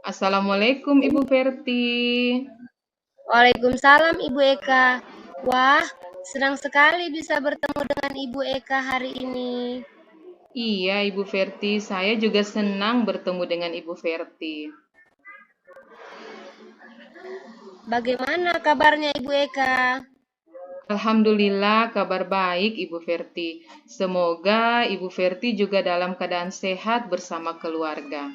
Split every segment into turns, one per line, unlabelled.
Assalamualaikum Ibu Verti.
Waalaikumsalam Ibu Eka. Wah, senang sekali bisa bertemu dengan Ibu Eka hari ini.
Iya Ibu Verti, saya juga senang bertemu dengan Ibu Verti.
Bagaimana kabarnya Ibu Eka?
Alhamdulillah kabar baik Ibu Verti. Semoga Ibu Verti juga dalam keadaan sehat bersama keluarga.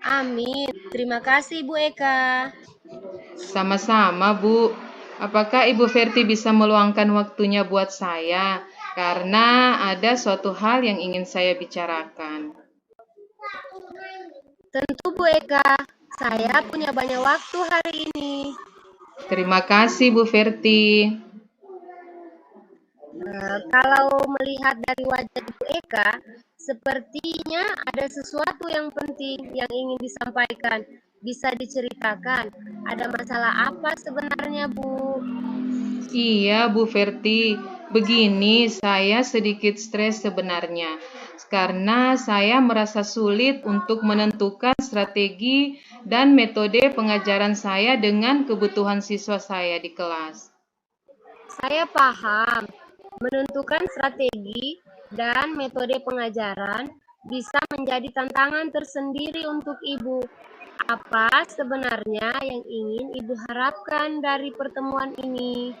Amin. Terima kasih Ibu Eka.
Sama-sama Bu. Apakah Ibu Verti bisa meluangkan waktunya buat saya? Karena ada suatu hal yang ingin saya bicarakan.
Tentu Bu Eka, saya punya banyak waktu hari ini.
Terima kasih Bu Verti.
Kalau melihat dari wajah Ibu Eka, sepertinya ada sesuatu yang penting yang ingin disampaikan. Bisa diceritakan, ada masalah apa sebenarnya Bu?
Iya, Bu Verti. Begini, saya sedikit stres sebenarnya karena saya merasa sulit untuk menentukan strategi dan metode pengajaran saya dengan kebutuhan siswa saya di kelas.
Saya paham, menentukan strategi dan metode pengajaran bisa menjadi tantangan tersendiri untuk Ibu. Apa sebenarnya yang ingin Ibu harapkan dari pertemuan ini?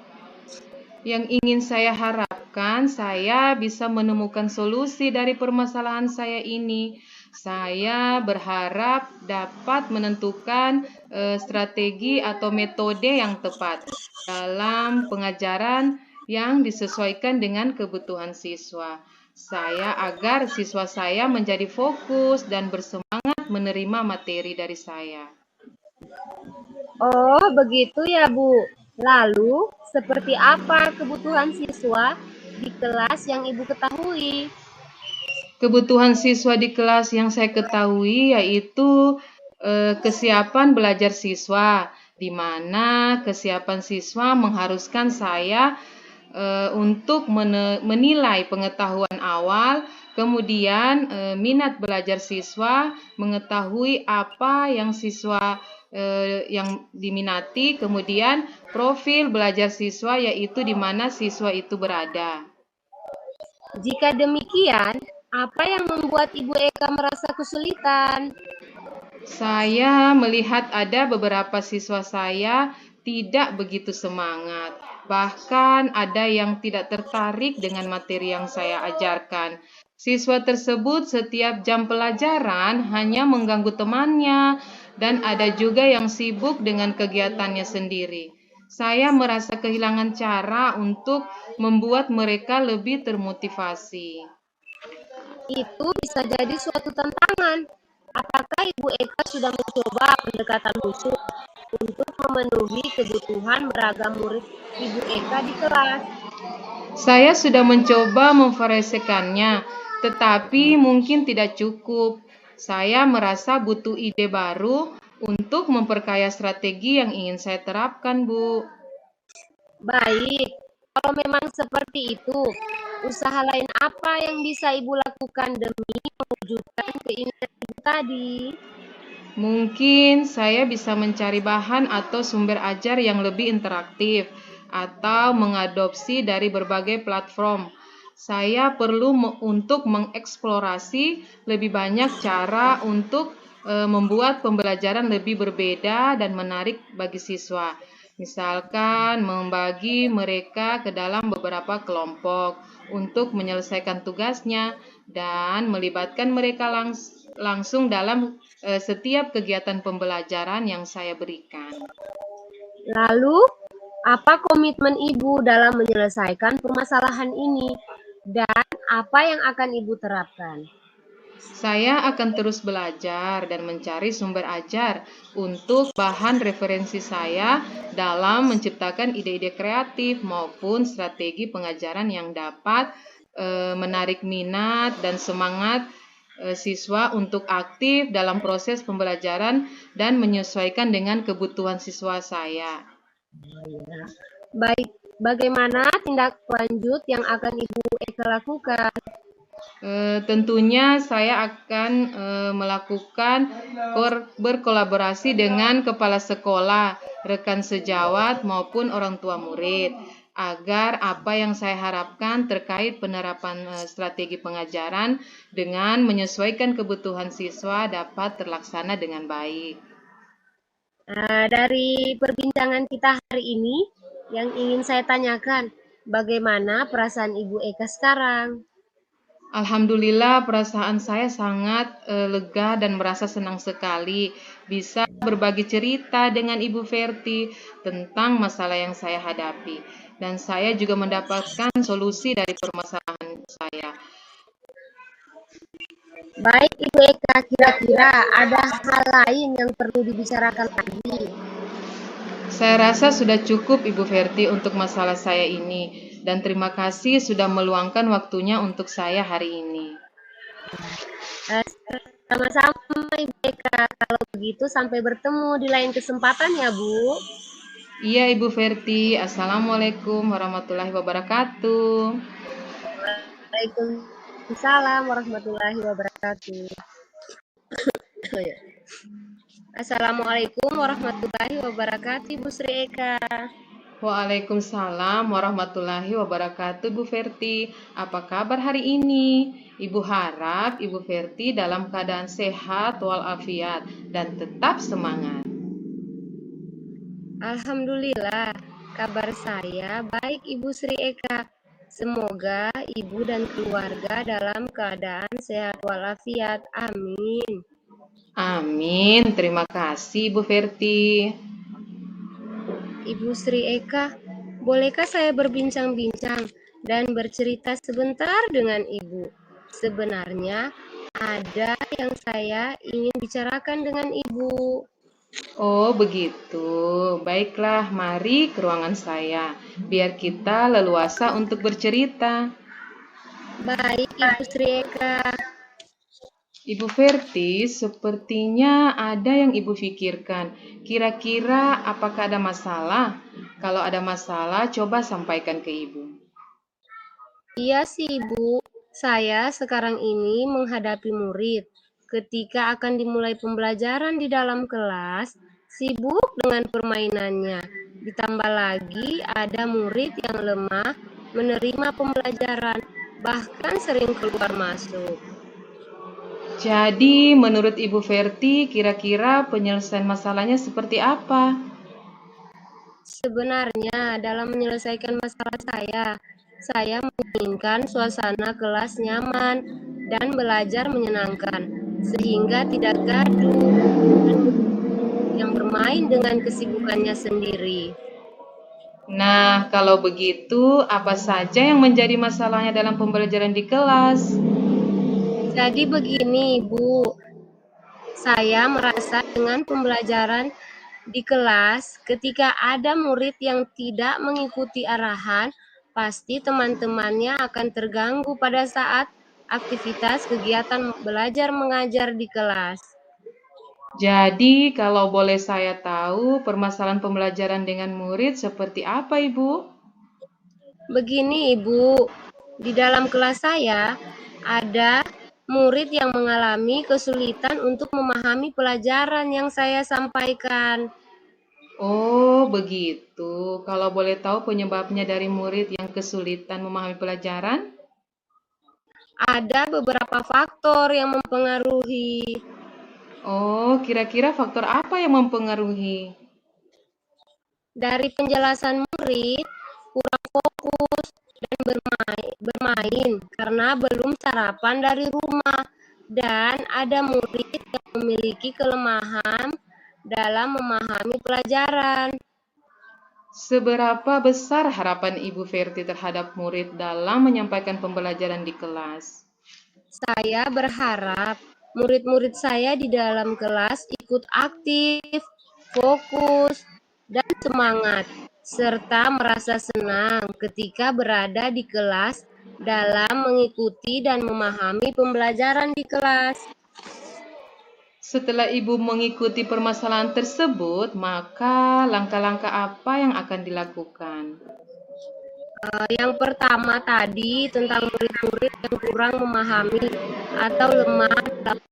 Yang ingin saya harapkan, saya bisa menemukan solusi dari permasalahan saya ini. Saya berharap dapat menentukan strategi atau metode yang tepat dalam pengajaran yang disesuaikan dengan kebutuhan siswa. Agar siswa saya menjadi fokus dan bersemangat menerima materi dari saya.
Oh, begitu ya, Bu. Lalu, seperti apa kebutuhan siswa di kelas yang Ibu ketahui?
Kebutuhan siswa di kelas yang saya ketahui yaitu kesiapan belajar siswa, di mana kesiapan siswa mengharuskan saya untuk menilai pengetahuan awal, kemudian minat belajar siswa, mengetahui apa yang siswa yang diminati, kemudian profil belajar siswa yaitu di mana siswa itu berada.
Jika demikian, apa yang membuat Ibu Eka merasa kesulitan?
Saya melihat ada beberapa siswa saya tidak begitu semangat. Bahkan ada yang tidak tertarik dengan materi yang saya ajarkan. Siswa tersebut setiap jam pelajaran hanya mengganggu temannya dan ada juga yang sibuk dengan kegiatannya sendiri. Saya merasa kehilangan cara untuk membuat mereka lebih termotivasi.
Itu bisa jadi suatu tantangan. Apakah Ibu Eka sudah mencoba pendekatan khusus untuk memenuhi kebutuhan beragam murid Ibu Eka di kelas?
Saya sudah mencoba memvariasikannya, tetapi mungkin tidak cukup. Saya merasa butuh ide baru untuk memperkaya strategi yang ingin saya terapkan, Bu.
Baik, kalau memang seperti itu, usaha lain apa yang bisa Ibu lakukan demi mewujudkan keinginan Ibu tadi?
Mungkin saya bisa mencari bahan atau sumber ajar yang lebih interaktif atau mengadopsi dari berbagai platform. Saya perlu untuk mengeksplorasi lebih banyak cara untuk membuat pembelajaran lebih berbeda dan menarik bagi siswa. Misalkan membagi mereka ke dalam beberapa kelompok untuk menyelesaikan tugasnya dan melibatkan mereka langsung dalam setiap kegiatan pembelajaran yang saya berikan.
Lalu, apa komitmen Ibu dalam menyelesaikan permasalahan ini? Dan apa yang akan Ibu terapkan?
Saya akan terus belajar dan mencari sumber ajar untuk bahan referensi saya dalam menciptakan ide-ide kreatif maupun strategi pengajaran yang dapat menarik minat dan semangat siswa untuk aktif dalam proses pembelajaran dan menyesuaikan dengan kebutuhan siswa saya.
Baik, bagaimana tindak lanjut yang akan Ibu Eka lakukan?
Tentunya saya akan melakukan berkolaborasi dengan kepala sekolah, rekan sejawat, maupun orang tua murid, agar apa yang saya harapkan terkait penerapan strategi pengajaran dengan menyesuaikan kebutuhan siswa dapat terlaksana dengan baik.
Dari perbincangan kita hari ini, yang ingin saya tanyakan, bagaimana perasaan Ibu Eka sekarang?
Alhamdulillah, perasaan saya sangat lega dan merasa senang sekali bisa berbagi cerita dengan Ibu Verti tentang masalah yang saya hadapi. Dan saya juga mendapatkan solusi dari permasalahan saya.
Baik Ibu Eka, kira-kira ada hal lain yang perlu dibicarakan lagi?
Saya rasa sudah cukup Ibu Verti untuk masalah saya ini. Dan terima kasih sudah meluangkan waktunya untuk saya hari ini.
Sama-sama Ibu Eka, kalau begitu sampai bertemu di lain kesempatan ya Bu.
Iya Ibu Verti, Assalamualaikum warahmatullahi wabarakatuh.
Waalaikumsalam warahmatullahi wabarakatuh. Assalamualaikum warahmatullahi wabarakatuh Ibu Sri Eka.
Waalaikumsalam warahmatullahi wabarakatuh, Bu Verti. Apa kabar hari ini? Ibu harap Ibu Verti dalam keadaan sehat walafiat dan tetap semangat.
Alhamdulillah, kabar saya baik Ibu Sri Eka. Semoga Ibu dan keluarga dalam keadaan sehat walafiat. Amin.
Amin. Terima kasih, Bu Verti.
Ibu Sri Eka, bolehkah saya berbincang-bincang dan bercerita sebentar dengan Ibu? Sebenarnya ada yang saya ingin bicarakan dengan Ibu.
Oh, begitu. Baiklah, mari ke ruangan saya, biar kita leluasa untuk bercerita.
Baik, Ibu Sri Eka.
Ibu Verti, sepertinya ada yang Ibu pikirkan. Kira-kira apakah ada masalah? Kalau ada masalah, coba sampaikan ke Ibu.
Iya sih, Ibu. Saya sekarang ini menghadapi murid. Ketika akan dimulai pembelajaran di dalam kelas, sibuk dengan permainannya. Ditambah lagi ada murid yang lemah menerima pembelajaran, bahkan sering keluar masuk.
Jadi, menurut Ibu Verti, kira-kira penyelesaian masalahnya seperti apa?
Sebenarnya dalam menyelesaikan masalah saya menginginkan suasana kelas nyaman dan belajar menyenangkan, sehingga tidak gaduh dan yang bermain dengan kesibukannya sendiri.
Nah, kalau begitu, apa saja yang menjadi masalahnya dalam pembelajaran di kelas?
Jadi begini, Bu, saya merasa dengan pembelajaran di kelas, ketika ada murid yang tidak mengikuti arahan, pasti teman-temannya akan terganggu pada saat aktivitas kegiatan belajar mengajar di kelas.
Jadi, kalau boleh saya tahu, permasalahan pembelajaran dengan murid seperti apa, Ibu?
Begini, Ibu, di dalam kelas saya ada murid yang mengalami kesulitan untuk memahami pelajaran yang saya sampaikan.
Oh, begitu. Kalau boleh tahu penyebabnya dari murid yang kesulitan memahami pelajaran?
Ada beberapa faktor yang mempengaruhi.
Oh, kira-kira faktor apa yang mempengaruhi?
Dari penjelasan murid, kurang fokus dan bermain karena belum sarapan dari rumah, dan ada murid yang memiliki kelemahan dalam memahami pelajaran.
Seberapa besar harapan Ibu Verti terhadap murid dalam menyampaikan pembelajaran di kelas?
Saya berharap murid-murid saya di dalam kelas ikut aktif, fokus, dan semangat, serta merasa senang ketika berada di kelas dalam mengikuti dan memahami pembelajaran di kelas.
Setelah Ibu mengikuti permasalahan tersebut, maka langkah-langkah apa yang akan dilakukan?
Yang pertama tadi tentang murid-murid yang kurang memahami atau lemah dalam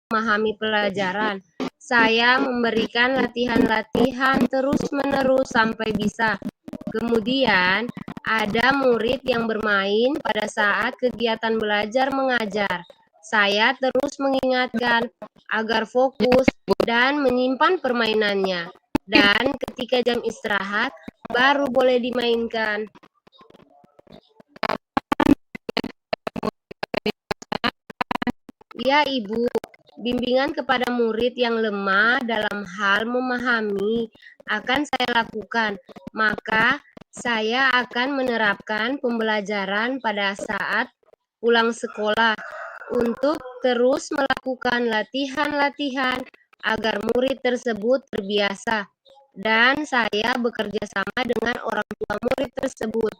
memahami pelajaran. Saya memberikan latihan-latihan terus-menerus sampai bisa. Kemudian, ada murid yang bermain pada saat kegiatan belajar mengajar. Saya terus mengingatkan agar fokus dan menyimpan permainannya. Dan ketika jam istirahat, baru boleh dimainkan. Ya, Ibu. Bimbingan kepada murid yang lemah dalam hal memahami akan saya lakukan. Maka, saya akan menerapkan pembelajaran pada saat pulang sekolah untuk terus melakukan latihan-latihan agar murid tersebut terbiasa. Dan saya bekerja sama dengan orang tua murid tersebut.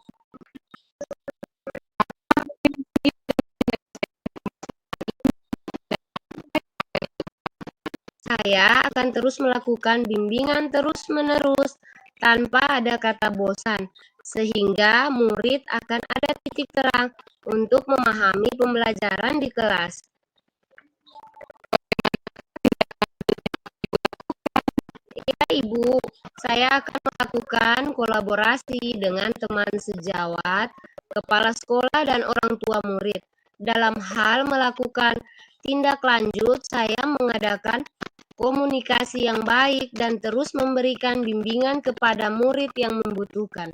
Saya akan terus melakukan bimbingan terus-menerus tanpa ada kata bosan, sehingga murid akan ada titik terang untuk memahami pembelajaran di kelas. Ya, Ibu, saya akan melakukan kolaborasi dengan teman sejawat, kepala sekolah, dan orang tua murid. Dalam hal melakukan tindak lanjut, saya mengadakan komunikasi yang baik dan terus memberikan bimbingan kepada murid yang membutuhkan.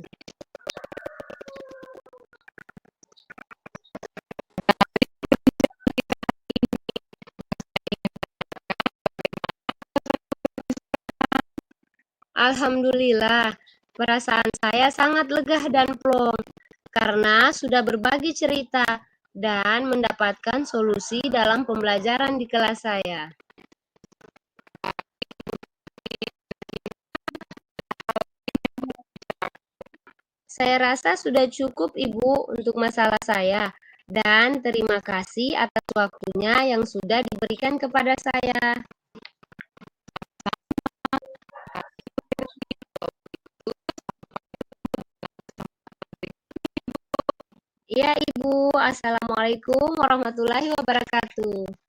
Alhamdulillah, perasaan saya sangat lega dan plong karena sudah berbagi cerita dan mendapatkan solusi dalam pembelajaran di kelas saya. Saya rasa sudah cukup, Ibu, untuk masalah saya. Dan terima kasih atas waktunya yang sudah diberikan kepada saya. Iya, Ibu. Assalamualaikum warahmatullahi wabarakatuh.